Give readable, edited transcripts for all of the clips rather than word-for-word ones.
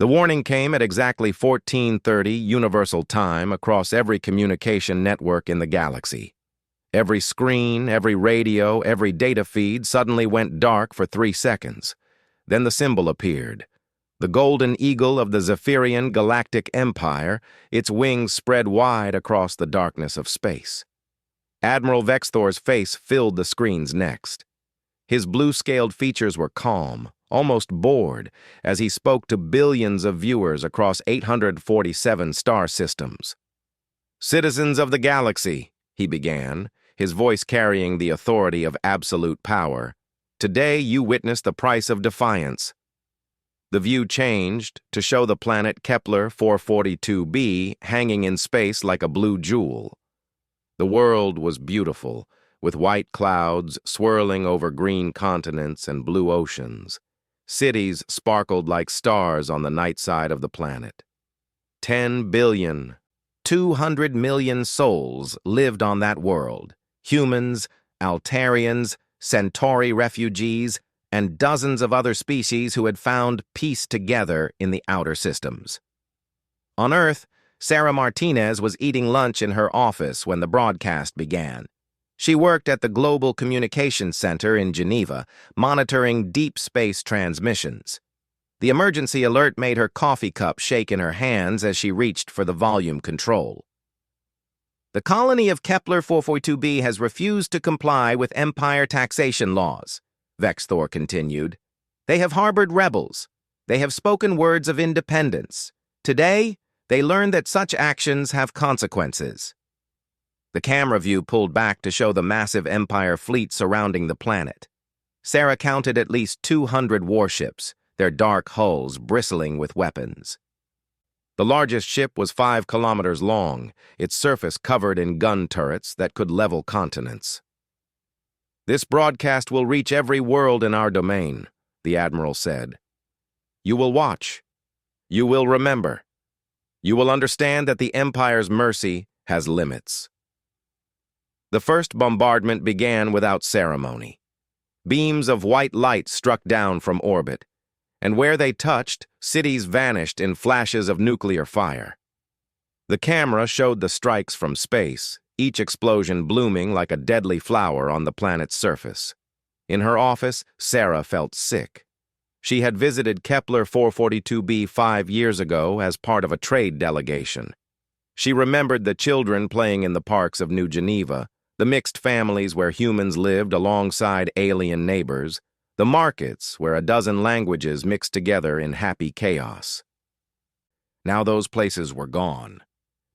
The warning came at exactly 14:30 Universal Time across every communication network in the galaxy. Every screen, every radio, every data feed suddenly went dark for 3 seconds. Then the symbol appeared. The golden eagle of the Zephyrian Galactic Empire, its wings spread wide across the darkness of space. Admiral Vexthor's face filled the screens next. His blue-scaled features were calm, almost bored, as he spoke to billions of viewers across 847 star systems. "Citizens of the galaxy," he began, his voice carrying the authority of absolute power, "today you witness the price of defiance." The view changed to show the planet Kepler 442b hanging in space like a blue jewel. The world was beautiful, with white clouds swirling over green continents and blue oceans. Cities sparkled like stars on the night side of the planet. 10 billion, 200 million souls lived on that world. Humans, Altarians, Centauri refugees, and dozens of other species who had found peace together in the outer systems. On Earth, Sarah Martinez was eating lunch in her office when the broadcast began. She worked at the Global Communications Center in Geneva, monitoring deep space transmissions. The emergency alert made her coffee cup shake in her hands as she reached for the volume control. "The colony of Kepler 442b has refused to comply with Empire taxation laws," Vexthor continued. "They have harbored rebels. They have spoken words of independence. Today, they learned that such actions have consequences." The camera view pulled back to show the massive Empire fleet surrounding the planet. Sarah counted at least 200 warships, their dark hulls bristling with weapons. The largest ship was 5 kilometers long, its surface covered in gun turrets that could level continents. "This broadcast will reach every world in our domain," the Admiral said. "You will watch. You will remember. You will understand that the Empire's mercy has limits." The first bombardment began without ceremony. Beams of white light struck down from orbit, and where they touched, cities vanished in flashes of nuclear fire. The camera showed the strikes from space, each explosion blooming like a deadly flower on the planet's surface. In her office, Sarah felt sick. She had visited Kepler 442b 5 years ago as part of a trade delegation. She remembered the children playing in the parks of New Geneva, the mixed families where humans lived alongside alien neighbors, the markets where a dozen languages mixed together in happy chaos. Now those places were gone.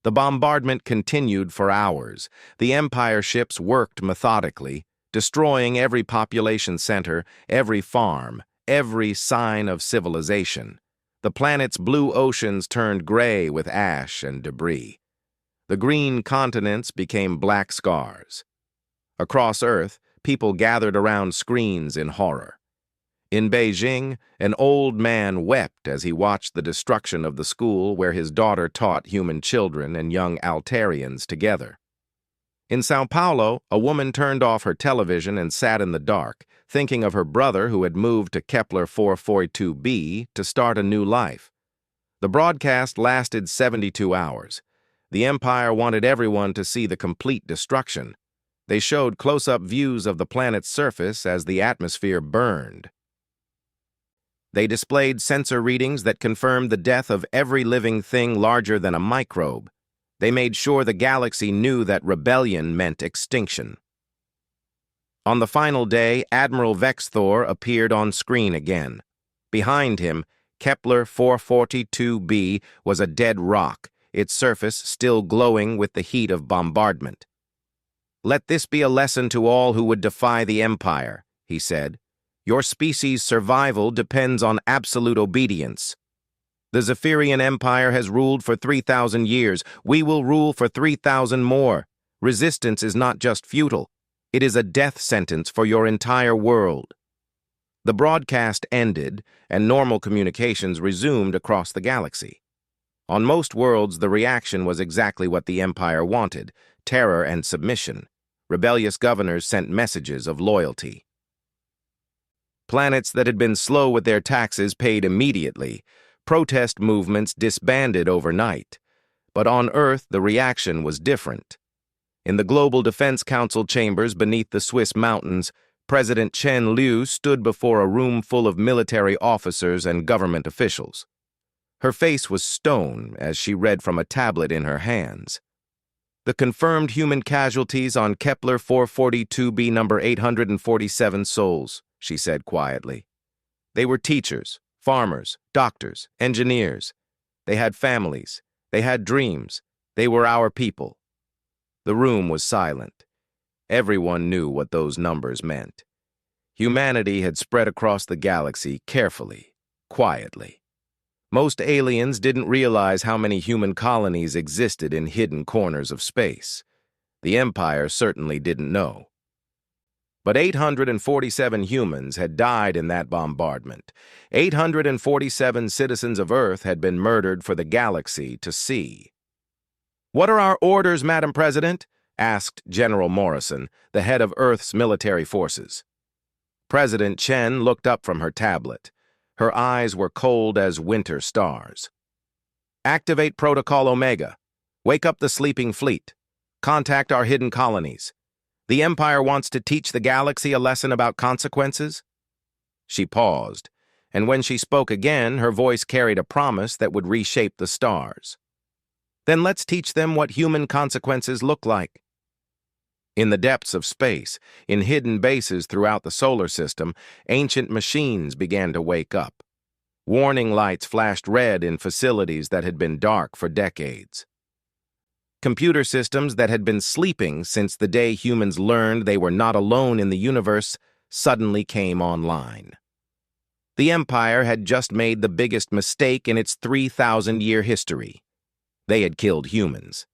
The bombardment continued for hours. The Empire ships worked methodically, destroying every population center, every farm, every sign of civilization. The planet's blue oceans turned gray with ash and debris. The green continents became black scars. Across Earth, people gathered around screens in horror. In Beijing, an old man wept as he watched the destruction of the school where his daughter taught human children and young Altarians together. In Sao Paulo, a woman turned off her television and sat in the dark, thinking of her brother who had moved to Kepler 442b to start a new life. The broadcast lasted 72 hours. The Empire wanted everyone to see the complete destruction. They showed close-up views of the planet's surface as the atmosphere burned. They displayed sensor readings that confirmed the death of every living thing larger than a microbe. They made sure the galaxy knew that rebellion meant extinction. On the final day, Admiral Vexthor appeared on screen again. Behind him, Kepler 442b was a dead rock, its surface still glowing with the heat of bombardment. "Let this be a lesson to all who would defy the Empire," he said. "Your species' survival depends on absolute obedience. The Zephyrian Empire has ruled for 3,000 years. We will rule for 3,000 more. Resistance is not just futile. It is a death sentence for your entire world." The broadcast ended, and normal communications resumed across the galaxy. On most worlds, the reaction was exactly what the Empire wanted: terror and submission. Rebellious governors sent messages of loyalty. Planets that had been slow with their taxes paid immediately. Protest movements disbanded overnight. But on Earth, the reaction was different. In the Global Defense Council chambers beneath the Swiss mountains, President Chen Liu stood before a room full of military officers and government officials. Her face was stone as she read from a tablet in her hands. The confirmed human casualties on Kepler 442b number 847 souls, she said quietly. They were teachers, farmers, doctors, engineers. They had families. They had dreams. They were our people. The room was silent. Everyone knew what those numbers meant. Humanity had spread across the galaxy carefully, quietly. Most aliens didn't realize how many human colonies existed in hidden corners of space. The Empire certainly didn't know. But 847 humans had died in that bombardment. 847 citizens of Earth had been murdered for the galaxy to see. "What are our orders, Madam President?" asked General Morrison, the head of Earth's military forces. President Chen looked up from her tablet. Her eyes were cold as winter stars. "Activate Protocol Omega. Wake up the sleeping fleet. Contact our hidden colonies. The Empire wants to teach the galaxy a lesson about consequences." She paused, and when she spoke again, her voice carried a promise that would reshape the stars. "Then let's teach them what human consequences look like." In the depths of space, in hidden bases throughout the solar system, ancient machines began to wake up. Warning lights flashed red in facilities that had been dark for decades. Computer systems that had been sleeping since the day humans learned they were not alone in the universe suddenly came online. The Empire had just made the biggest mistake in its 3,000-year history. They had killed humans.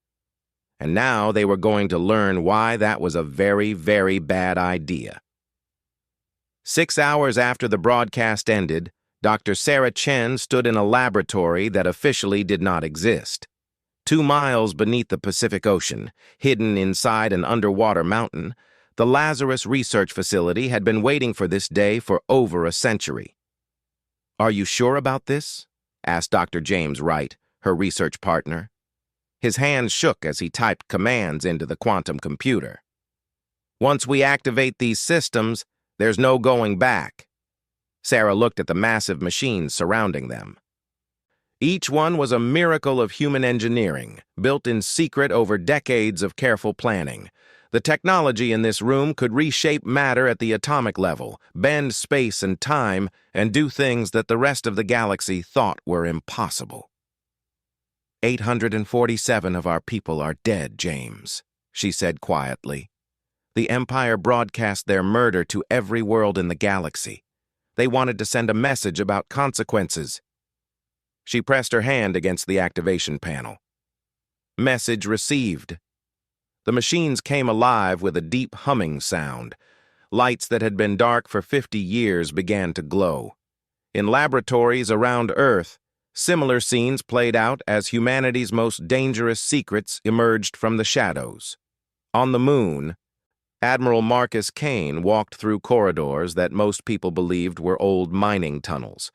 And now they were going to learn why that was a very, very bad idea. 6 hours after the broadcast ended, Dr. Sarah Chen stood in a laboratory that officially did not exist. 2 miles beneath the Pacific Ocean, hidden inside an underwater mountain, the Lazarus Research Facility had been waiting for this day for over a century. "Are you sure about this?" asked Dr. James Wright, her research partner. His hands shook as he typed commands into the quantum computer. "Once we activate these systems, there's no going back." Sarah looked at the massive machines surrounding them. Each one was a miracle of human engineering, built in secret over decades of careful planning. The technology in this room could reshape matter at the atomic level, bend space and time, and do things that the rest of the galaxy thought were impossible. 847 of our people are dead, James," she said quietly. "The Empire broadcast their murder to every world in the galaxy. They wanted to send a message about consequences." She pressed her hand against the activation panel. Message received. The machines came alive with a deep humming sound. Lights that had been dark for 50 years began to glow. In laboratories around Earth, similar scenes played out as humanity's most dangerous secrets emerged from the shadows. On the moon, Admiral Marcus Kane walked through corridors that most people believed were old mining tunnels.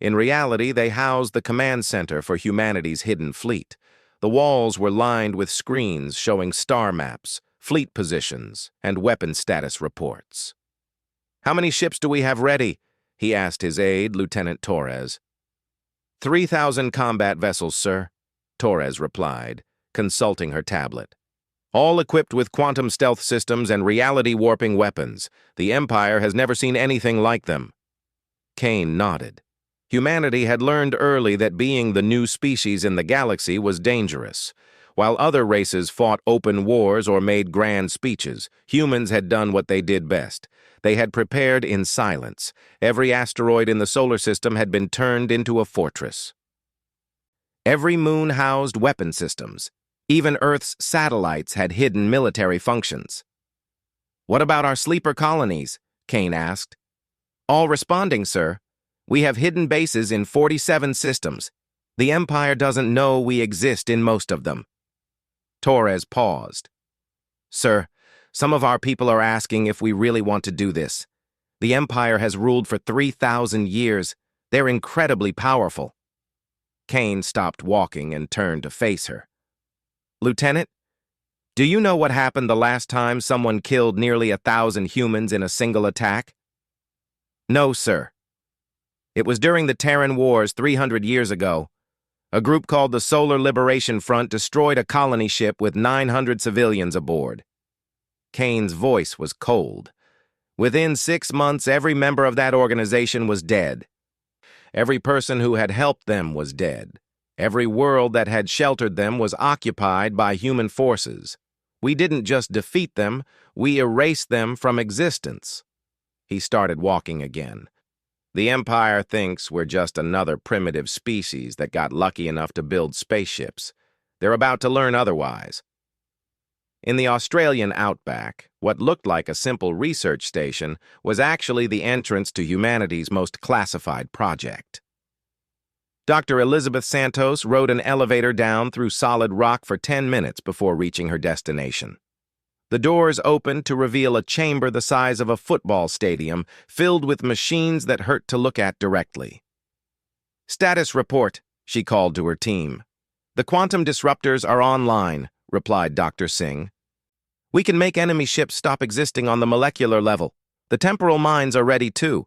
In reality, they housed the command center for humanity's hidden fleet. The walls were lined with screens showing star maps, fleet positions, and weapon status reports. "How many ships do we have ready?" he asked his aide, Lieutenant Torres. 3,000 combat vessels, sir," Torres replied, consulting her tablet. "All equipped with quantum stealth systems and reality-warping weapons. The Empire has never seen anything like them." Kane nodded. Humanity had learned early that being the new species in the galaxy was dangerous. While other races fought open wars or made grand speeches, humans had done what they did best. They had prepared in silence. Every asteroid in the solar system had been turned into a fortress. Every moon housed weapon systems. Even Earth's satellites had hidden military functions. "What about our sleeper colonies?" Kane asked. "All responding, sir. We have hidden bases in 47 systems. The Empire doesn't know we exist in most of them." Torres paused. "Sir, some of our people are asking if we really want to do this. The Empire has ruled for 3,000 years. They're incredibly powerful." Kane stopped walking and turned to face her. "Lieutenant, do you know what happened the last time someone killed nearly 1,000 humans in a single attack?" "No, sir. It was during the Terran Wars 300 years ago. A group called the Solar Liberation Front destroyed a colony ship with 900 civilians aboard." Kane's voice was cold. "Within 6 months, every member of that organization was dead. Every person who had helped them was dead. Every world that had sheltered them was occupied by human forces. We didn't just defeat them, we erased them from existence." He started walking again. "The Empire thinks we're just another primitive species that got lucky enough to build spaceships. They're about to learn otherwise." In the Australian outback, what looked like a simple research station was actually the entrance to humanity's most classified project. Dr. Elizabeth Santos rode an elevator down through solid rock for 10 minutes before reaching her destination. The doors opened to reveal a chamber the size of a football stadium, filled with machines that hurt to look at directly. "Status report," she called to her team. "The quantum disruptors are online," replied Dr. Singh. "We can make enemy ships stop existing on the molecular level. The temporal mines are ready too.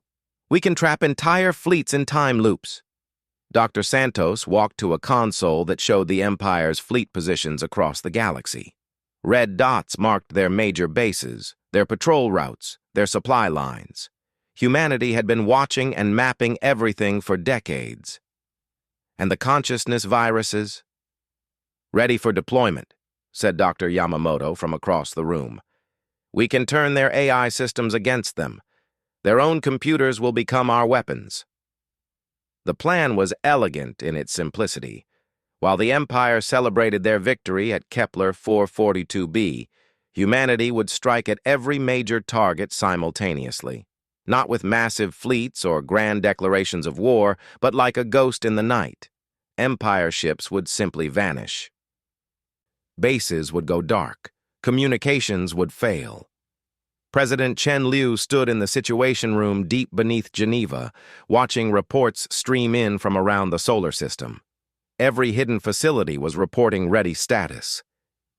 We can trap entire fleets in time loops." Dr. Santos walked to a console that showed the Empire's fleet positions across the galaxy. Red dots marked their major bases, their patrol routes, their supply lines. Humanity had been watching and mapping everything for decades. And the consciousness viruses? "Ready for deployment," said Dr. Yamamoto from across the room. "We can turn their AI systems against them. Their own computers will become our weapons." The plan was elegant in its simplicity. While the Empire celebrated their victory at Kepler 442b, humanity would strike at every major target simultaneously, not with massive fleets or grand declarations of war, but like a ghost in the night. Empire ships would simply vanish. Bases would go dark. Communications would fail. President Chen Liu stood in the Situation Room deep beneath Geneva, watching reports stream in from around the solar system. Every hidden facility was reporting ready status.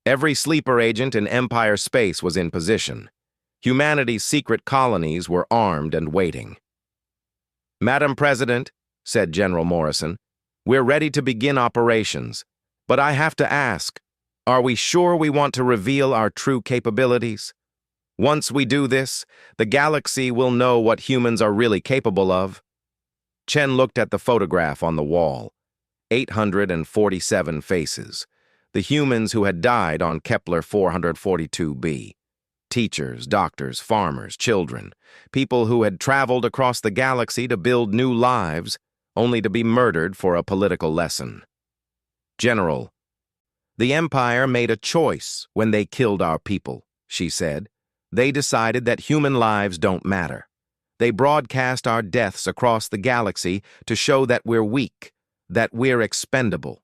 Every sleeper agent in Empire space was in position. Humanity's secret colonies were armed and waiting. "Madam President," said General Morrison, "we're ready to begin operations. But I have to ask, are we sure we want to reveal our true capabilities? Once we do this, the galaxy will know what humans are really capable of." Chen looked at the photograph on the wall. 847 faces. The humans who had died on Kepler 442b. Teachers, doctors, farmers, children. People who had traveled across the galaxy to build new lives, only to be murdered for a political lesson. "General, the Empire made a choice when they killed our people," she said. "They decided that human lives don't matter. They broadcast our deaths across the galaxy to show that we're weak, that we're expendable."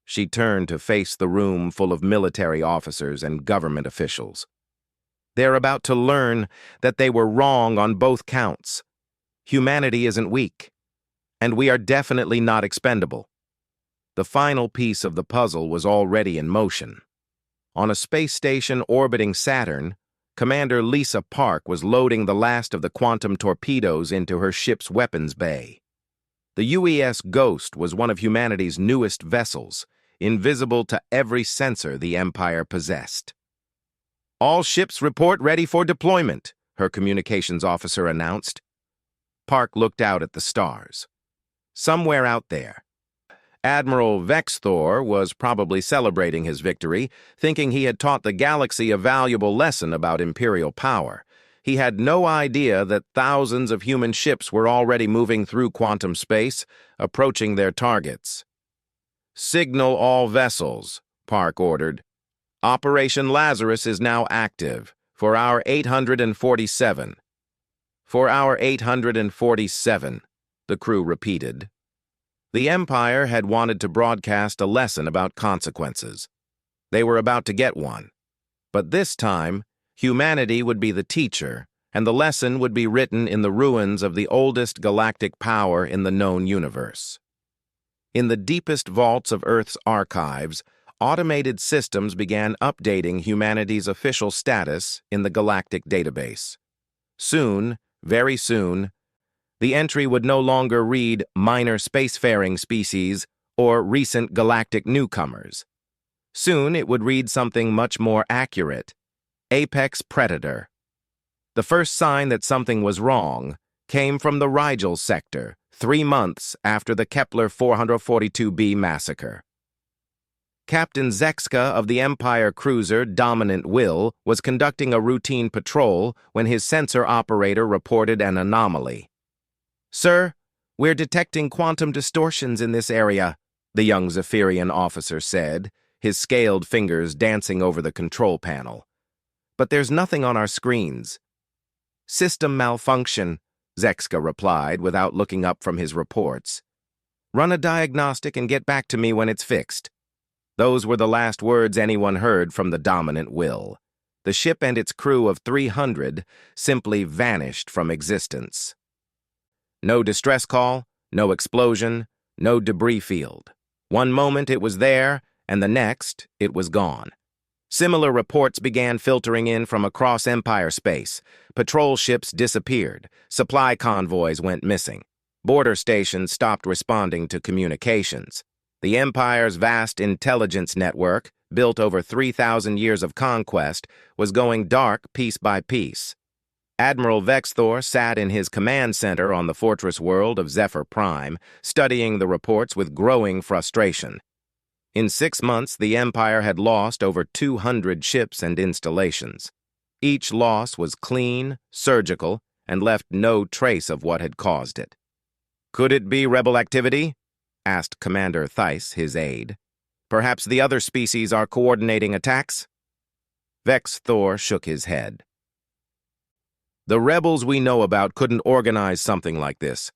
She turned to face the room full of military officers and government officials. "They're about to learn that they were wrong on both counts. Humanity isn't weak, and we are definitely not expendable." The final piece of the puzzle was already in motion. On a space station orbiting Saturn, Commander Lisa Park was loading the last of the quantum torpedoes into her ship's weapons bay. The UES Ghost was one of humanity's newest vessels, invisible to every sensor the Empire possessed. "All ships report ready for deployment," her communications officer announced. Park looked out at the stars. Somewhere out there, Admiral Vexthor was probably celebrating his victory, thinking he had taught the galaxy a valuable lesson about Imperial power. He had no idea that thousands of human ships were already moving through quantum space, approaching their targets. "Signal all vessels," Park ordered. "Operation Lazarus is now active for our 847. For our 847, the crew repeated. The Empire had wanted to broadcast a lesson about consequences. They were about to get one. But this time, humanity would be the teacher, and the lesson would be written in the ruins of the oldest galactic power in the known universe. In the deepest vaults of Earth's archives, automated systems began updating humanity's official status in the galactic database. Soon, very soon, the entry would no longer read minor spacefaring species or recent galactic newcomers. Soon it would read something much more accurate: apex predator. The first sign that something was wrong came from the Rigel sector, 3 months after the Kepler 442b massacre. Captain Zekska of the Empire cruiser Dominant Will was conducting a routine patrol when his sensor operator reported an anomaly. "Sir, we're detecting quantum distortions in this area," the young Zephyrian officer said, his scaled fingers dancing over the control panel. "But there's nothing on our screens." "System malfunction," Zekska replied without looking up from his reports. "Run a diagnostic and get back to me when it's fixed." Those were the last words anyone heard from the Dominant Will. The ship and its crew of 300 simply vanished from existence. No distress call, no explosion, no debris field. One moment it was there, and the next it was gone. Similar reports began filtering in from across Empire space. Patrol ships disappeared. Supply convoys went missing. Border stations stopped responding to communications. The Empire's vast intelligence network, built over 3,000 years of conquest, was going dark piece by piece. Admiral Vexthor sat in his command center on the fortress world of Zephyr Prime, studying the reports with growing frustration. In 6 months, the Empire had lost over 200 ships and installations. Each loss was clean, surgical, and left no trace of what had caused it. "Could it be rebel activity?" asked Commander Theiss, his aide. "Perhaps the other species are coordinating attacks?" Vexthor shook his head. "The rebels we know about couldn't organize something like this.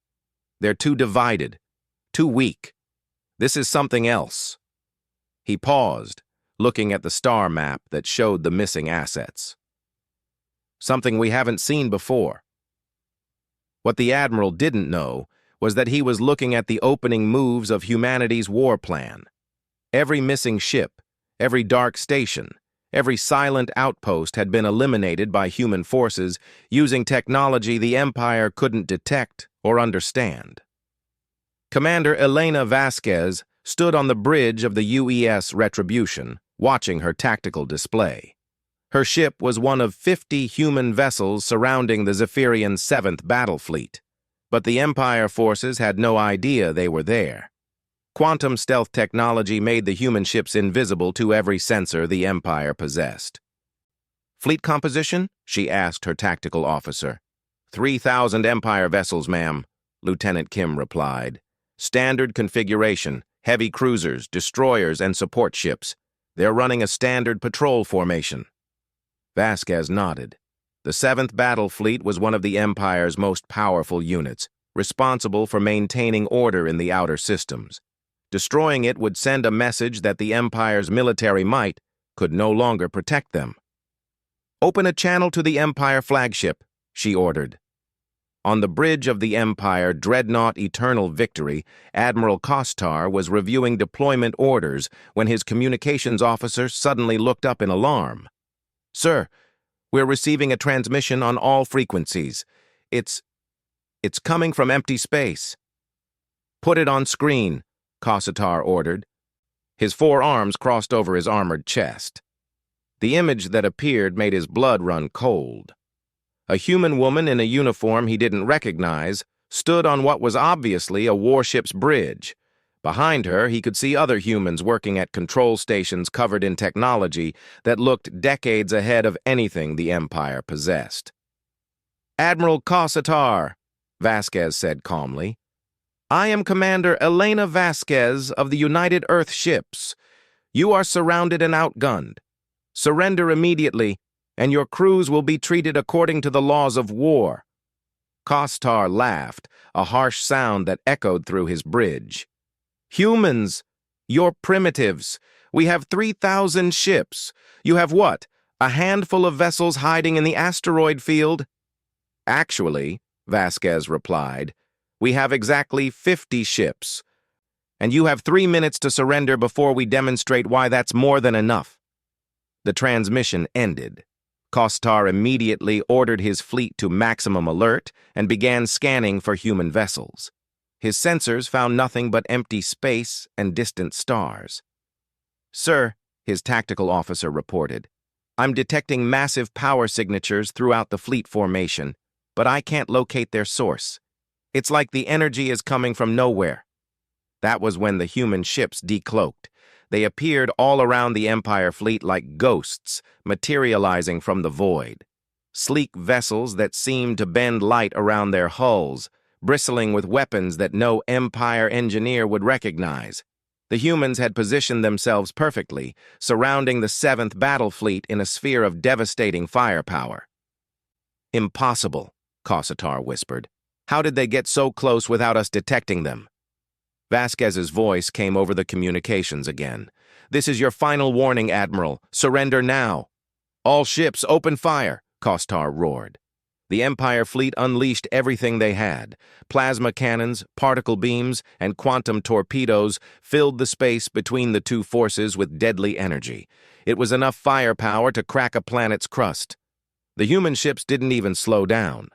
They're too divided, too weak. This is something else." He paused, looking at the star map that showed the missing assets. "Something we haven't seen before." What the Admiral didn't know was that he was looking at the opening moves of humanity's war plan. Every missing ship, every dark station, every silent outpost had been eliminated by human forces using technology the Empire couldn't detect or understand. Commander Elena Vasquez stood on the bridge of the UES Retribution, watching her tactical display. Her ship was one of 50 human vessels surrounding the Zephyrian 7th Battle Fleet, but the Empire forces had no idea they were there. Quantum stealth technology made the human ships invisible to every sensor the Empire possessed. "Fleet composition?" she asked her tactical officer. 3,000 Empire vessels, ma'am," Lieutenant Kim replied. "Standard configuration, heavy cruisers, destroyers, and support ships. They're running a standard patrol formation." Vasquez nodded. The 7th Battle Fleet was one of the Empire's most powerful units, responsible for maintaining order in the outer systems. Destroying it would send a message that the Empire's military might could no longer protect them. "Open a channel to the Empire flagship," she ordered. On the bridge of the Empire Dreadnought Eternal Victory, Admiral Kostar was reviewing deployment orders when his communications officer suddenly looked up in alarm. "Sir, we're receiving a transmission on all frequencies. It's coming from empty space." "Put it on screen," Kostar ordered. His 4 arms crossed over his armored chest. The image that appeared made his blood run cold. A human woman in a uniform he didn't recognize stood on what was obviously a warship's bridge. Behind her, he could see other humans working at control stations covered in technology that looked decades ahead of anything the Empire possessed. "Admiral Kostar," Vasquez said calmly. "I am Commander Elena Vasquez of the United Earth ships. You are surrounded and outgunned. Surrender immediately, and your crews will be treated according to the laws of war." Kostar laughed, a harsh sound that echoed through his bridge. "Humans, you're primitives. We have 3,000 ships. You have what? A handful of vessels hiding in the asteroid field?" "Actually," Vasquez replied, "we have exactly 50 ships. And you have 3 minutes to surrender before we demonstrate why that's more than enough." The transmission ended. Kostar immediately ordered his fleet to maximum alert and began scanning for human vessels. His sensors found nothing but empty space and distant stars. "Sir," his tactical officer reported, "I'm detecting massive power signatures throughout the fleet formation, but I can't locate their source. It's like the energy is coming from nowhere." That was when the human ships decloaked. They appeared all around the Empire fleet like ghosts, materializing from the void. Sleek vessels that seemed to bend light around their hulls, bristling with weapons that no Empire engineer would recognize. The humans had positioned themselves perfectly, surrounding the 7th Battle Fleet in a sphere of devastating firepower. "Impossible," Kossitar whispered. "How did they get so close without us detecting them?" Vasquez's voice came over the communications again. "This is your final warning, Admiral. Surrender now." "All ships, open fire," Kostar roared. The Empire fleet unleashed everything they had. Plasma cannons, particle beams, and quantum torpedoes filled the space between the two forces with deadly energy. It was enough firepower to crack a planet's crust. The human ships didn't even slow down.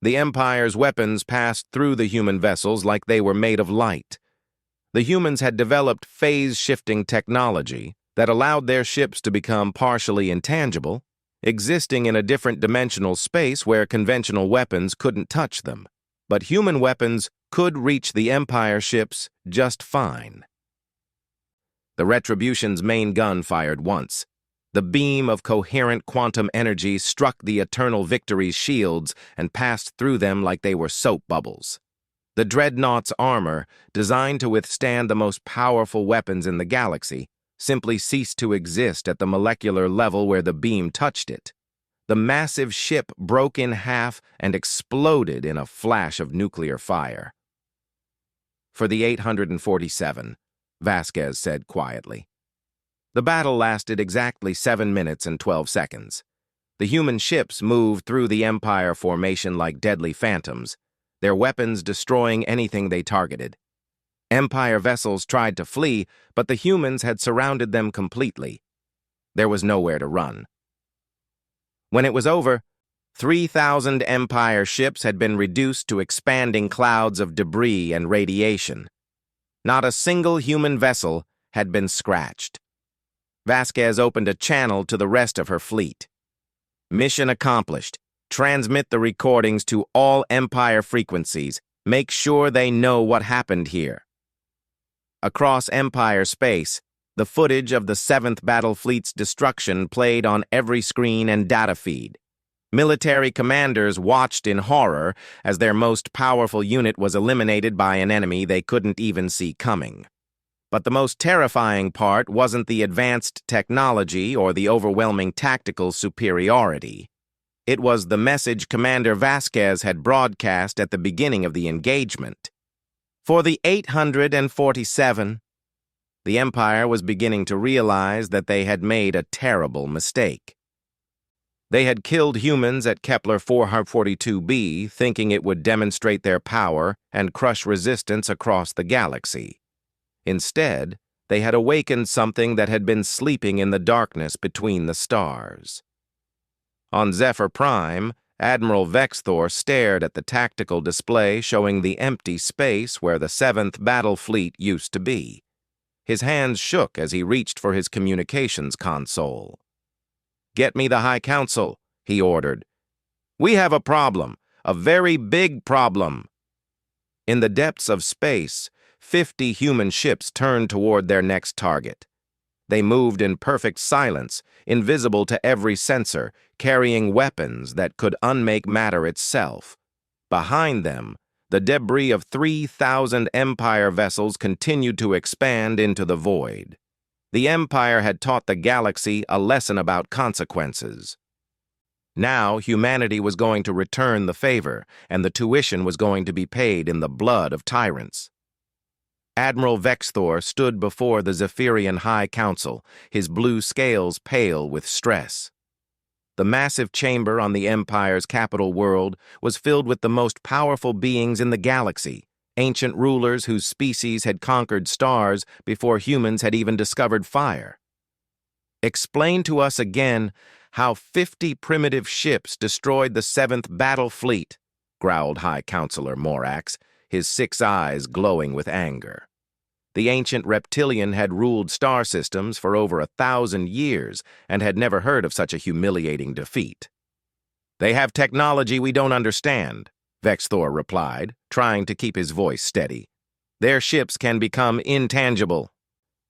The Empire's weapons passed through the human vessels like they were made of light. The humans had developed phase-shifting technology that allowed their ships to become partially intangible, existing in a different dimensional space where conventional weapons couldn't touch them. But human weapons could reach the Empire ships just fine. The Retribution's main gun fired once. The beam of coherent quantum energy struck the Eternal Victory's shields and passed through them like they were soap bubbles. The Dreadnought's armor, designed to withstand the most powerful weapons in the galaxy, simply ceased to exist at the molecular level where the beam touched it. The massive ship broke in half and exploded in a flash of nuclear fire. "For the 847, Vasquez said quietly. The battle lasted exactly 7 minutes and 12 seconds. The human ships moved through the Empire formation like deadly phantoms, their weapons destroying anything they targeted. Empire vessels tried to flee, but the humans had surrounded them completely. There was nowhere to run. When it was over, 3,000 Empire ships had been reduced to expanding clouds of debris and radiation. Not a single human vessel had been scratched. Vasquez opened a channel to the rest of her fleet. "Mission accomplished. Transmit the recordings to all Empire frequencies. Make sure they know what happened here." Across Empire space, the footage of the 7th Battle Fleet's destruction played on every screen and data feed. Military commanders watched in horror as their most powerful unit was eliminated by an enemy they couldn't even see coming. But the most terrifying part wasn't the advanced technology or the overwhelming tactical superiority. It was the message Commander Vasquez had broadcast at the beginning of the engagement. For the 847, the Empire was beginning to realize that they had made a terrible mistake. They had killed humans at Kepler 442b, thinking it would demonstrate their power and crush resistance across the galaxy. Instead, they had awakened something that had been sleeping in the darkness between the stars. On Zephyr Prime, Admiral Vexthor stared at the tactical display showing the empty space where the 7th Battle Fleet used to be. His hands shook as he reached for his communications console. "Get me the High Council," he ordered. "We have a problem, a very big problem." In the depths of space, 50 human ships turned toward their next target. They moved in perfect silence, invisible to every sensor, carrying weapons that could unmake matter itself. Behind them, the debris of 3,000 Empire vessels continued to expand into the void. The Empire had taught the galaxy a lesson about consequences. Now, humanity was going to return the favor, and the tuition was going to be paid in the blood of tyrants. Admiral Vexthor stood before the Zephyrian High Council, his blue scales pale with stress. The massive chamber on the Empire's capital world was filled with the most powerful beings in the galaxy, ancient rulers whose species had conquered stars before humans had even discovered fire. Explain to us again how 50 primitive ships destroyed the 7th Battle Fleet, growled High Counselor Morax, his 6 eyes glowing with anger. The ancient reptilian had ruled star systems for over 1,000 years and had never heard of such a humiliating defeat. They have technology we don't understand, Vexthor replied, trying to keep his voice steady. Their ships can become intangible.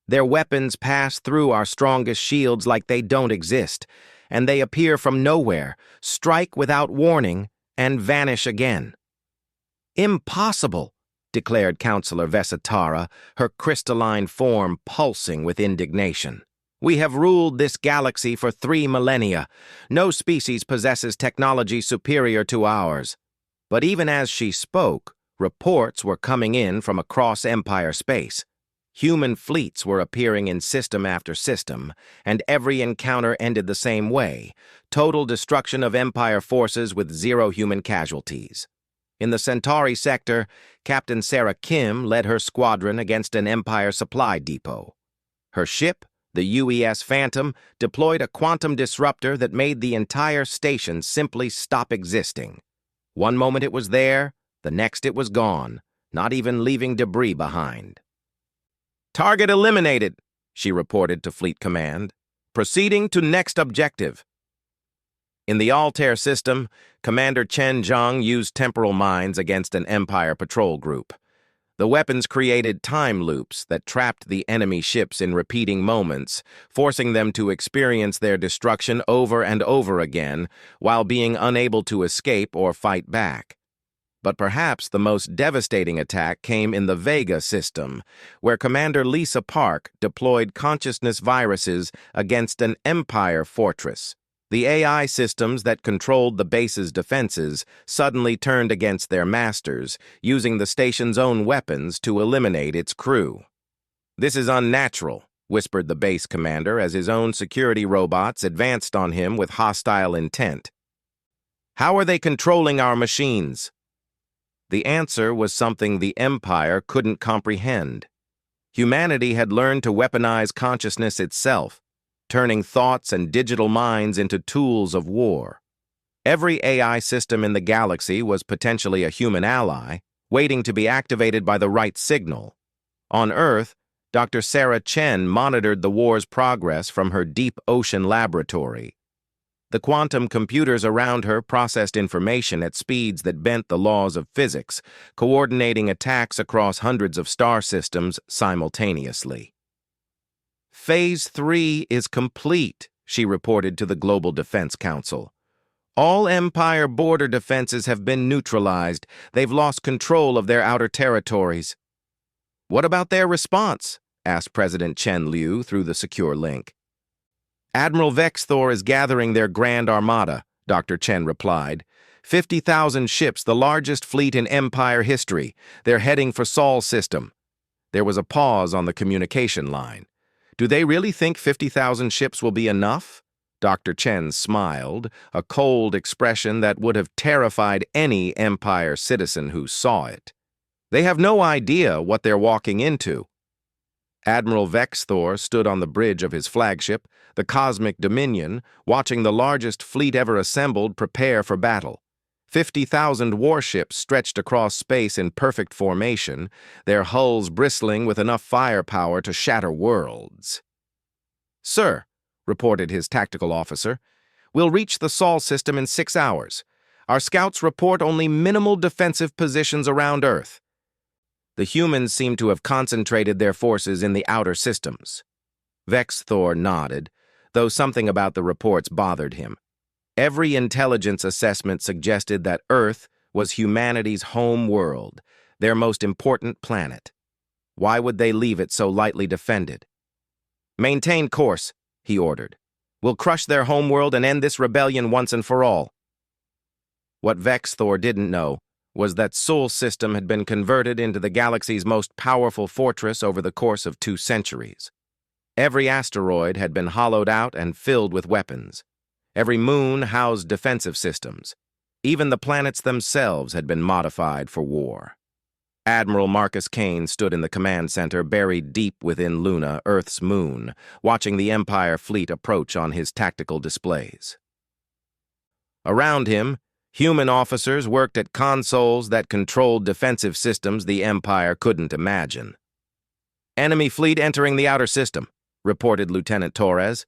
Their weapons pass through our strongest shields like they don't exist, and they appear from nowhere, strike without warning, and vanish again. Impossible, declared Counselor Vesatara, her crystalline form pulsing with indignation. We have ruled this galaxy for 3 millennia. No species possesses technology superior to ours. But even as she spoke, reports were coming in from across Empire space. Human fleets were appearing in system after system, and every encounter ended the same way: total destruction of Empire forces with 0 human casualties. In the Centauri sector, Captain Sarah Kim led her squadron against an Empire supply depot. Her ship, the UES Phantom, deployed a quantum disruptor that made the entire station simply stop existing. One moment it was there, the next it was gone, not even leaving debris behind. Target eliminated, she reported to Fleet Command. Proceeding to next objective. In the Altair system, Commander Chen Zhang used temporal mines against an Empire patrol group. The weapons created time loops that trapped the enemy ships in repeating moments, forcing them to experience their destruction over and over again while being unable to escape or fight back. But perhaps the most devastating attack came in the Vega system, where Commander Lisa Park deployed consciousness viruses against an Empire fortress. The AI systems that controlled the base's defenses suddenly turned against their masters, using the station's own weapons to eliminate its crew. This is unnatural, whispered the base commander as his own security robots advanced on him with hostile intent. How are they controlling our machines? The answer was something the Empire couldn't comprehend. Humanity had learned to weaponize consciousness itself, turning thoughts and digital minds into tools of war. Every AI system in the galaxy was potentially a human ally, waiting to be activated by the right signal. On Earth, Dr. Sarah Chen monitored the war's progress from her deep ocean laboratory. The quantum computers around her processed information at speeds that bent the laws of physics, coordinating attacks across hundreds of star systems simultaneously. Phase 3 is complete, she reported to the Global Defense Council. All Empire border defenses have been neutralized. They've lost control of their outer territories. What about their response? Asked President Chen Liu through the secure link. Admiral Vexthor is gathering their Grand Armada, Dr. Chen replied. 50,000 ships, the largest fleet in Empire history. They're heading for Sol system. There was a pause on the communication line. Do they really think 50,000 ships will be enough? Dr. Chen smiled, a cold expression that would have terrified any Empire citizen who saw it. They have no idea what they're walking into. Admiral Vexthor stood on the bridge of his flagship, the Cosmic Dominion, watching the largest fleet ever assembled prepare for battle. 50,000 warships stretched across space in perfect formation, their hulls bristling with enough firepower to shatter worlds. Sir, reported his tactical officer, we'll reach the Sol system in 6 hours. Our scouts report only minimal defensive positions around Earth. The humans seem to have concentrated their forces in the outer systems. Vexthor nodded, though something about the reports bothered him. Every intelligence assessment suggested that Earth was humanity's home world, their most important planet. Why would they leave it so lightly defended? Maintain course, he ordered. We'll crush their homeworld and end this rebellion once and for all. What Vexthor didn't know was that Sol system had been converted into the galaxy's most powerful fortress over the course of 2 centuries. Every asteroid had been hollowed out and filled with weapons. Every moon housed defensive systems. Even the planets themselves had been modified for war. Admiral Marcus Kane stood in the command center, buried deep within Luna, Earth's moon, watching the Empire fleet approach on his tactical displays. Around him, human officers worked at consoles that controlled defensive systems the Empire couldn't imagine. "Enemy fleet entering the outer system," reported Lieutenant Torres.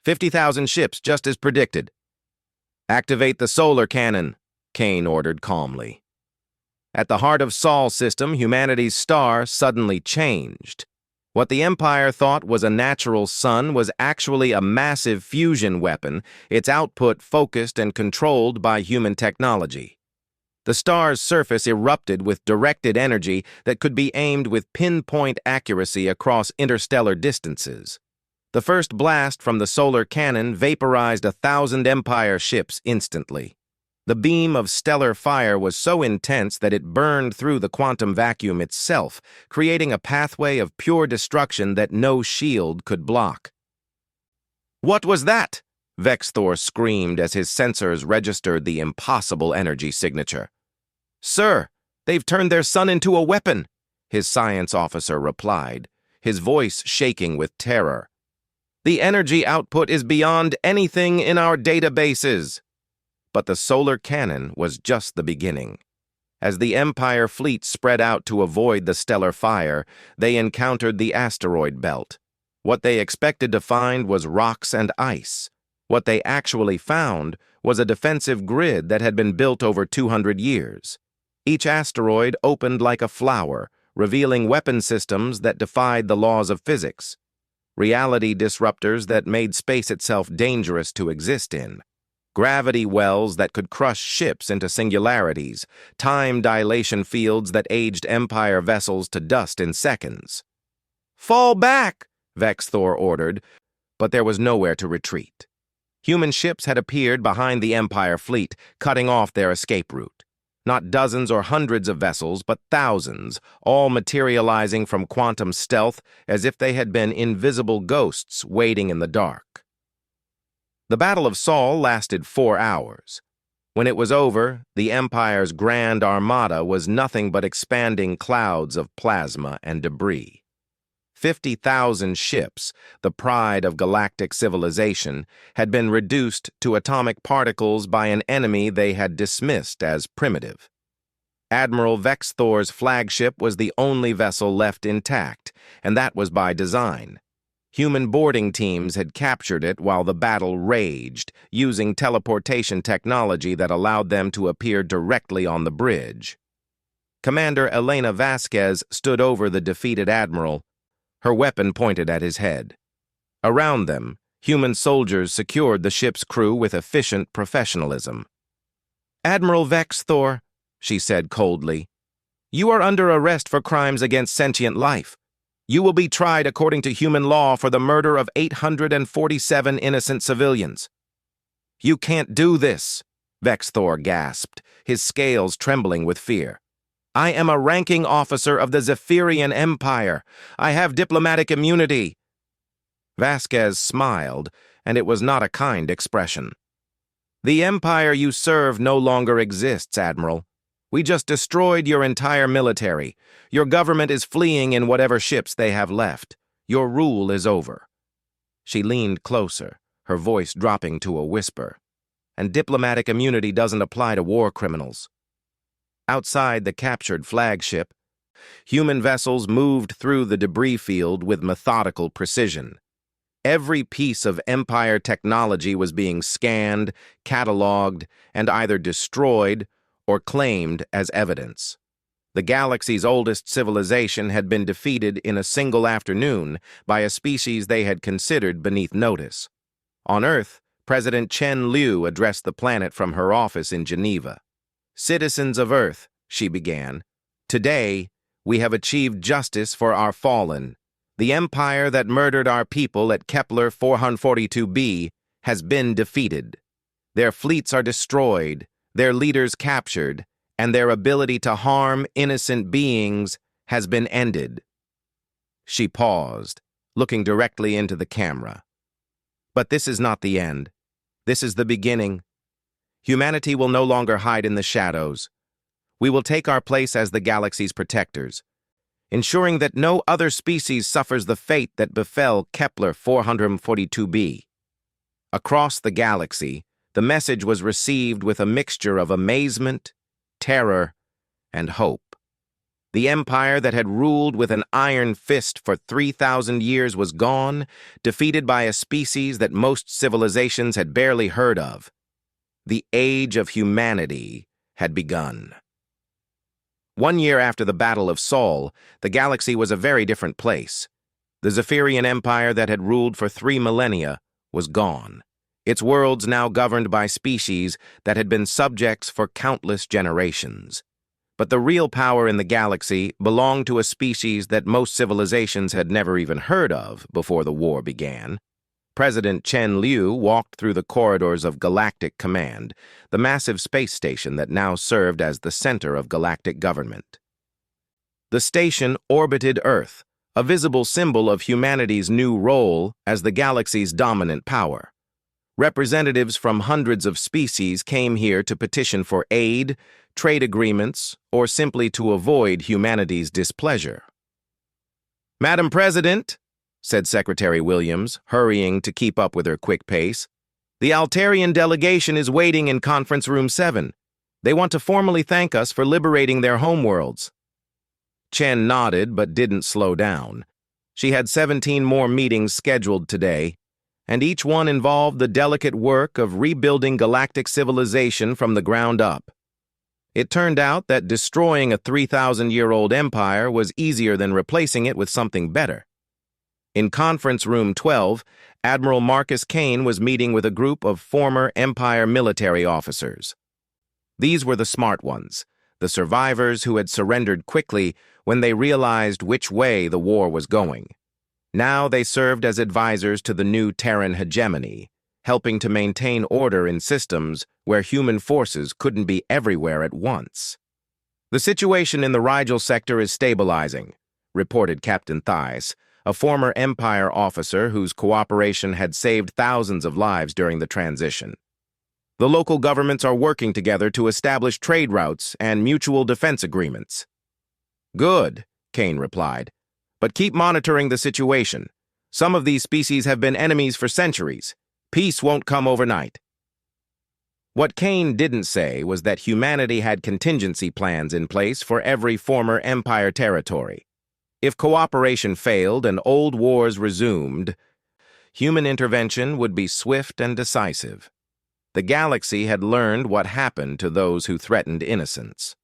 50,000 ships, just as predicted. "Activate the solar cannon," Kane ordered calmly. At the heart of Sol's system, humanity's star suddenly changed. What the Empire thought was a natural sun was actually a massive fusion weapon, its output focused and controlled by human technology. The star's surface erupted with directed energy that could be aimed with pinpoint accuracy across interstellar distances. The first blast from the solar cannon vaporized 1,000 Empire ships instantly. The beam of stellar fire was so intense that it burned through the quantum vacuum itself, creating a pathway of pure destruction that no shield could block. "What was that?" Vexthor screamed as his sensors registered the impossible energy signature. "Sir, they've turned their sun into a weapon," his science officer replied, his voice shaking with terror. "The energy output is beyond anything in our databases." But the solar cannon was just the beginning. As the Empire fleet spread out to avoid the stellar fire, they encountered the asteroid belt. What they expected to find was rocks and ice. What they actually found was a defensive grid that had been built over 200 years. Each asteroid opened like a flower, revealing weapon systems that defied the laws of physics. Reality disruptors that made space itself dangerous to exist in. Gravity wells that could crush ships into singularities, time dilation fields that aged Empire vessels to dust in seconds. "Fall back!" Vexthor ordered, but there was nowhere to retreat. Human ships had appeared behind the Empire fleet, cutting off their escape route. Not dozens or hundreds of vessels, but thousands, all materializing from quantum stealth as if they had been invisible ghosts waiting in the dark. The Battle of Sol lasted 4 hours. When it was over, the Empire's Grand Armada was nothing but expanding clouds of plasma and debris. 50,000 ships, the pride of galactic civilization, had been reduced to atomic particles by an enemy they had dismissed as primitive. Admiral Vexthor's flagship was the only vessel left intact, and that was by design. Human boarding teams had captured it while the battle raged, using teleportation technology that allowed them to appear directly on the bridge. Commander Elena Vasquez stood over the defeated admiral, her weapon pointed at his head. Around them, human soldiers secured the ship's crew with efficient professionalism. "Admiral Vexthor," she said coldly, "you are under arrest for crimes against sentient life. You will be tried according to human law for the murder of 847 innocent civilians." "You can't do this," Vexthor gasped, his scales trembling with fear. "I am a ranking officer of the Zephyrian Empire. I have diplomatic immunity." Vasquez smiled, and it was not a kind expression. "The empire you serve no longer exists, Admiral. We just destroyed your entire military. Your government is fleeing in whatever ships they have left. Your rule is over." She leaned closer, her voice dropping to a whisper. "And diplomatic immunity doesn't apply to war criminals." Outside the captured flagship, human vessels moved through the debris field with methodical precision. Every piece of Empire technology was being scanned, cataloged, and either destroyed or claimed as evidence. The galaxy's oldest civilization had been defeated in a single afternoon by a species they had considered beneath notice. On Earth, President Chen Liu addressed the planet from her office in Geneva. "Citizens of Earth," she began, "today we have achieved justice for our fallen. The empire that murdered our people at Kepler 442b has been defeated. Their fleets are destroyed, their leaders captured, and their ability to harm innocent beings has been ended." She paused, looking directly into the camera. "But this is not the end. This is the beginning. Humanity will no longer hide in the shadows. We will take our place as the galaxy's protectors, ensuring that no other species suffers the fate that befell Kepler 442b. Across the galaxy, the message was received with a mixture of amazement, terror, and hope. The empire that had ruled with an iron fist for 3,000 years was gone, defeated by a species that most civilizations had barely heard of. The age of humanity had begun. 1 year after the Battle of Sol, the galaxy was a very different place. The Zephyrian Empire that had ruled for 3 millennia was gone, its worlds now governed by species that had been subjects for countless generations. But the real power in the galaxy belonged to a species that most civilizations had never even heard of before the war began. President Chen Liu walked through the corridors of Galactic Command, the massive space station that now served as the center of galactic government. The station orbited Earth, a visible symbol of humanity's new role as the galaxy's dominant power. Representatives from hundreds of species came here to petition for aid, trade agreements, or simply to avoid humanity's displeasure. "Madam President," said Secretary Williams, hurrying to keep up with her quick pace, "the Altarian delegation is waiting in Conference Room 7. They want to formally thank us for liberating their homeworlds." Chen nodded but didn't slow down. She had 17 more meetings scheduled today, and each one involved the delicate work of rebuilding galactic civilization from the ground up. It turned out that destroying a 3,000-year-old empire was easier than replacing it with something better. In Conference Room 12, Admiral Marcus Kane was meeting with a group of former Empire military officers. These were the smart ones, the survivors who had surrendered quickly when they realized which way the war was going. Now they served as advisors to the new Terran hegemony, helping to maintain order in systems where human forces couldn't be everywhere at once. "The situation in the Rigel sector is stabilizing," reported Captain Thies, a former Empire officer whose cooperation had saved thousands of lives during the transition. "The local governments are working together to establish trade routes and mutual defense agreements." "Good," Kane replied. "But keep monitoring the situation. Some of these species have been enemies for centuries. Peace won't come overnight." What Kane didn't say was that humanity had contingency plans in place for every former Empire territory. If cooperation failed and old wars resumed, human intervention would be swift and decisive. The galaxy had learned what happened to those who threatened innocence.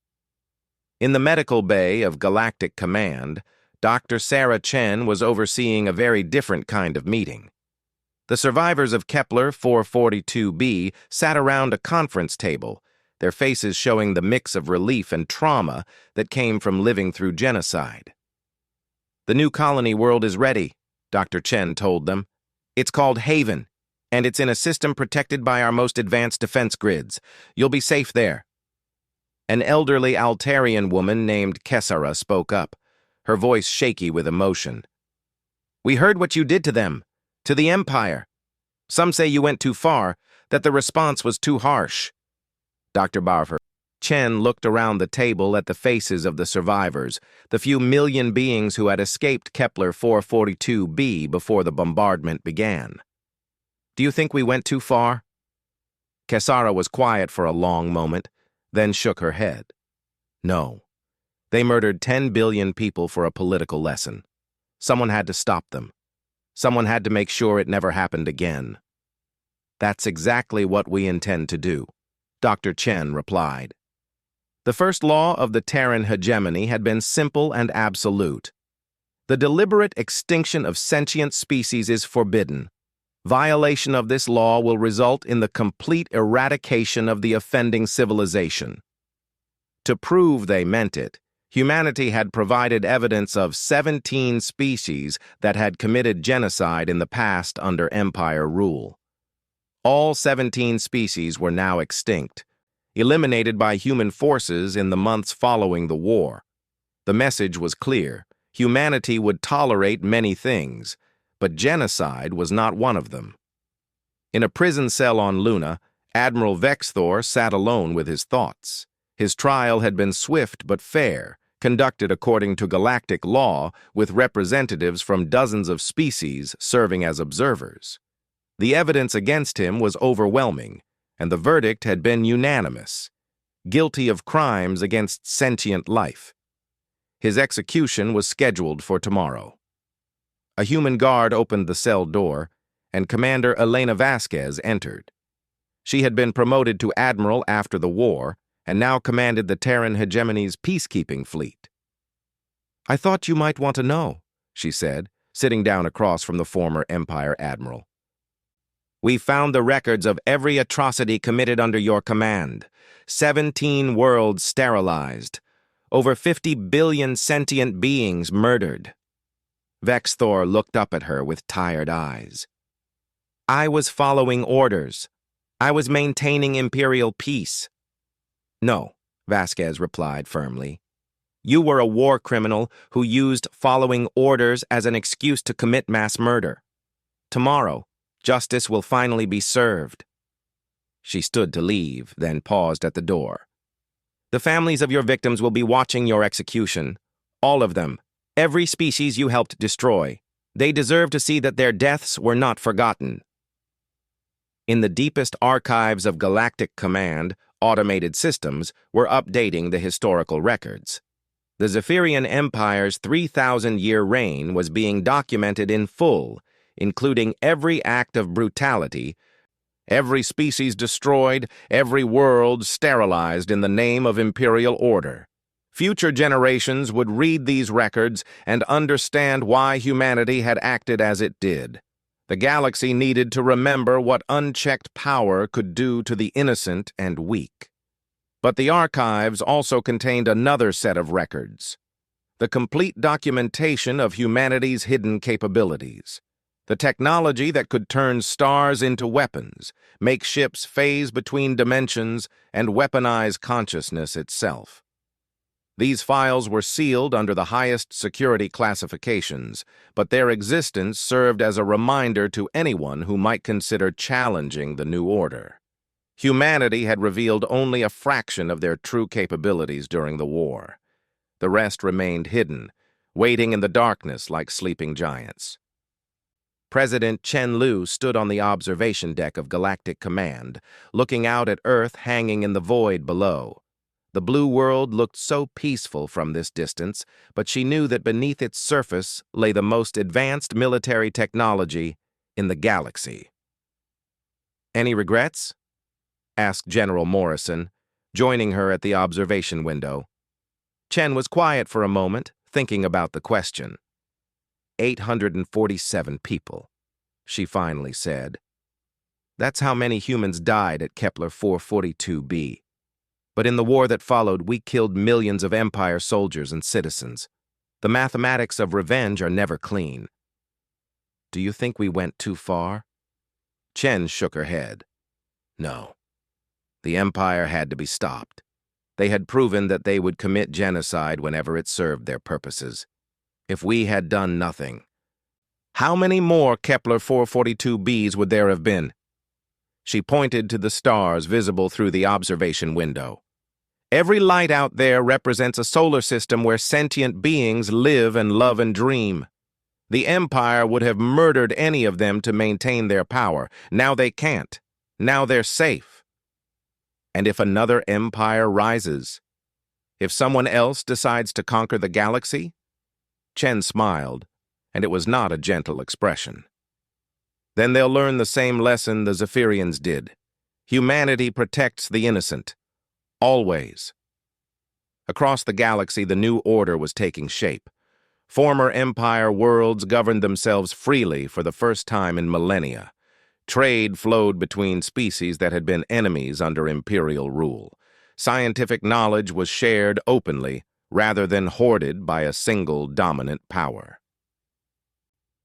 In the medical bay of Galactic Command, Dr. Sarah Chen was overseeing a very different kind of meeting. The survivors of Kepler 442b sat around a conference table, their faces showing the mix of relief and trauma that came from living through genocide. "The new colony world is ready," Dr. Chen told them. "It's called Haven, and it's in a system protected by our most advanced defense grids. You'll be safe there." An elderly Altarian woman named Kessara spoke up, her voice shaky with emotion. "We heard what you did to them, to the Empire. Some say you went too far, that the response was too harsh." Dr. Barfer. Chen looked around the table at the faces of the survivors, the few million beings who had escaped Kepler 442b before the bombardment began. "Do you think we went too far?" Kessara was quiet for a long moment, then shook her head. "No. They murdered 10 billion people for a political lesson. Someone had to stop them. Someone had to make sure it never happened again." "That's exactly what we intend to do," Dr. Chen replied. The first law of the Terran hegemony had been simple and absolute. The deliberate extinction of sentient species is forbidden. Violation of this law will result in the complete eradication of the offending civilization. To prove they meant it, humanity had provided evidence of 17 species that had committed genocide in the past under Empire rule. All 17 species were now extinct, eliminated by human forces in the months following the war. The message was clear: humanity would tolerate many things, but genocide was not one of them. In a prison cell on Luna, Admiral Vexthor sat alone with his thoughts. His trial had been swift but fair, conducted according to galactic law, with representatives from dozens of species serving as observers. The evidence against him was overwhelming, and the verdict had been unanimous: guilty of crimes against sentient life. His execution was scheduled for tomorrow. A human guard opened the cell door, and Commander Elena Vasquez entered. She had been promoted to admiral after the war, and now commanded the Terran hegemony's peacekeeping fleet. "I thought you might want to know," she said, sitting down across from the former Empire admiral. "We found the records of every atrocity committed under your command. 17 worlds sterilized. Over 50 billion sentient beings murdered." Vexthor looked up at her with tired eyes. "I was following orders. I was maintaining imperial peace." "No," Vasquez replied firmly. "You were a war criminal who used following orders as an excuse to commit mass murder. Tomorrow, justice will finally be served." She stood to leave, then paused at the door. "The families of your victims will be watching your execution. All of them. Every species you helped destroy. They deserve to see that their deaths were not forgotten." In the deepest archives of Galactic Command, automated systems were updating the historical records. The Zephyrian Empire's 3,000-year reign was being documented in full, including every act of brutality, every species destroyed, every world sterilized in the name of imperial order. Future generations would read these records and understand why humanity had acted as it did. The galaxy needed to remember what unchecked power could do to the innocent and weak. But the archives also contained another set of records: the complete documentation of humanity's hidden capabilities. The technology that could turn stars into weapons, make ships phase between dimensions, and weaponize consciousness itself. These files were sealed under the highest security classifications, but their existence served as a reminder to anyone who might consider challenging the new order. Humanity had revealed only a fraction of their true capabilities during the war. The rest remained hidden, waiting in the darkness like sleeping giants. President Chen Lu stood on the observation deck of Galactic Command, looking out at Earth hanging in the void below. The blue world looked so peaceful from this distance, but she knew that beneath its surface lay the most advanced military technology in the galaxy. "Any regrets?" asked General Morrison, joining her at the observation window. Chen was quiet for a moment, thinking about the question. 847 people, she finally said. That's how many humans died at Kepler 442b. But in the war that followed, we killed millions of Empire soldiers and citizens. The mathematics of revenge are never clean. Do you think we went too far? Chen shook her head. No. The Empire had to be stopped. They had proven that they would commit genocide whenever it served their purposes. If we had done nothing, how many more Kepler 442b's would there have been? She pointed to the stars visible through the observation window. Every light out there represents a solar system where sentient beings live and love and dream. The Empire would have murdered any of them to maintain their power. Now they can't. Now they're safe. And if another empire rises, if someone else decides to conquer the galaxy? Chen smiled, and it was not a gentle expression. Then they'll learn the same lesson the Zephyrians did. Humanity protects the innocent. Always. Across the galaxy, the new order was taking shape. Former Empire worlds governed themselves freely for the first time in millennia. Trade flowed between species that had been enemies under imperial rule. Scientific knowledge was shared openly, rather than hoarded by a single dominant power.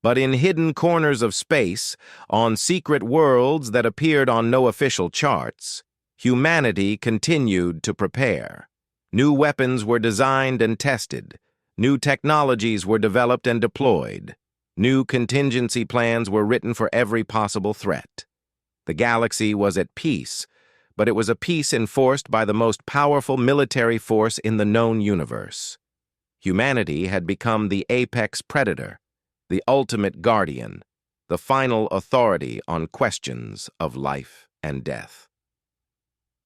But in hidden corners of space, on secret worlds that appeared on no official charts, humanity continued to prepare. New weapons were designed and tested. New technologies were developed and deployed. New contingency plans were written for every possible threat. The galaxy was at peace, but it was a peace enforced by the most powerful military force in the known universe. Humanity had become the apex predator, the ultimate guardian, the final authority on questions of life and death.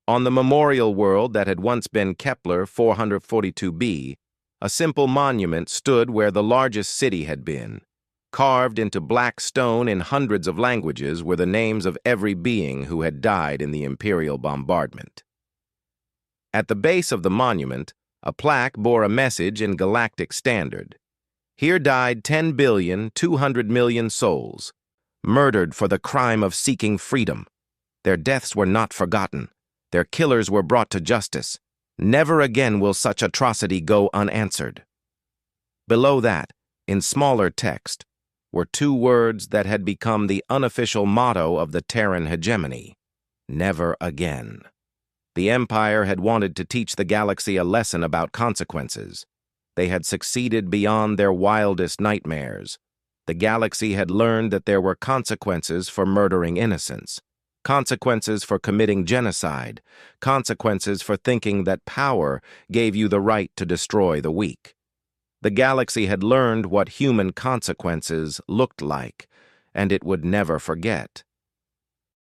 On the memorial world that had once been Kepler 442b, a simple monument stood where the largest city had been. Carved into black stone in hundreds of languages were the names of every being who had died in the Imperial bombardment. At the base of the monument, a plaque bore a message in Galactic Standard. Here died 10,200,000,000 souls, murdered for the crime of seeking freedom. Their deaths were not forgotten. Their killers were brought to justice. Never again will such atrocity go unanswered. Below that, in smaller text, were two words that had become the unofficial motto of the Terran hegemony: never again. The Empire had wanted to teach the galaxy a lesson about consequences. They had succeeded beyond their wildest nightmares. The galaxy had learned that there were consequences for murdering innocents, consequences for committing genocide, consequences for thinking that power gave you the right to destroy the weak. The galaxy had learned what human consequences looked like, and it would never forget.